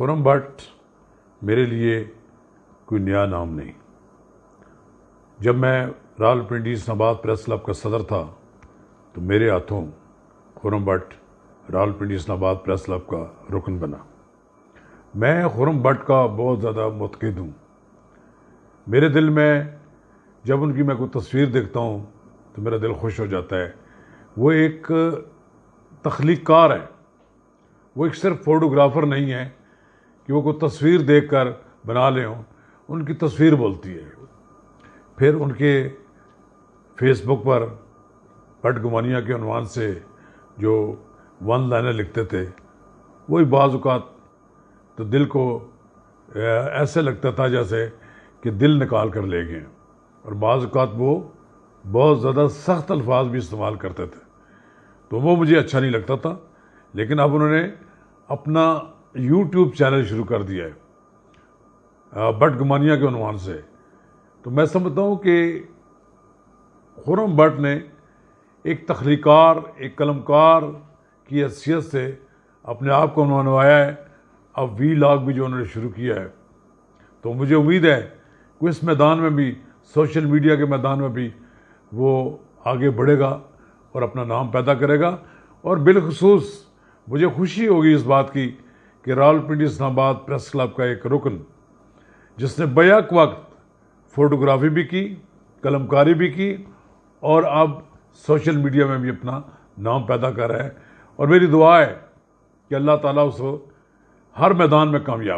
خرم but میرے لیے کوئی نیا نام نہیں. جب میں راولپنڈی اسلام آباد پریس کلب کا صدر تھا تو میرے ہاتھوں خرم بٹ راولپنڈی اسلام آباد پریس کلب کا رکن بنا. میں خرم بٹ کا بہت زیادہ متقد ہوں. میرے دل میں جب ان کی میں کوئی تصویر دیکھتا ہوں تو میرا دل خوش ہو جاتا ہے. وہ ایک تخلیق کار ہے. وہ ایک صرف فوٹوگرافر نہیں ہے کہ وہ کوئی تصویر دیکھ کر بنا لے ہوں. ان کی تصویر بولتی ہے. پھر ان کے فیس بک پر بٹ گمانیہ کے عنوان سے جو ون لائنر لکھتے تھے وہی بعض اوقات تو دل کو ایسے لگتا تھا جیسے کہ دل نکال کر لے گئے. اور بعض اوقات وہ بہت زیادہ سخت الفاظ بھی استعمال کرتے تھے تو وہ مجھے اچھا نہیں لگتا تھا. لیکن اب انہوں نے اپنا یوٹیوب چینل شروع کر دیا ہے بٹ گمانیہ کے عنوان سے. تو میں سمجھتا ہوں کہ خرم بٹ نے ایک تخلیقار ایک قلمکار کی حیثیت سے اپنے آپ کو منوایا ہے. اب وی لاگ بھی جو انہوں نے شروع کیا ہے تو مجھے امید ہے کہ اس میدان میں بھی سوشل میڈیا کے میدان میں بھی وہ آگے بڑھے گا اور اپنا نام پیدا کرے گا. اور بالخصوص مجھے خوشی ہوگی اس بات کی کہ راولپنڈی اسلام آباد پریس کلب کا ایک رکن جس نے بیک وقت فوٹوگرافی بھی کی قلمکاری بھی کی اور اب سوشل میڈیا میں بھی اپنا نام پیدا کر رہا ہے. اور میری دعا ہے کہ اللہ تعالیٰ اس کو ہر میدان میں کامیاب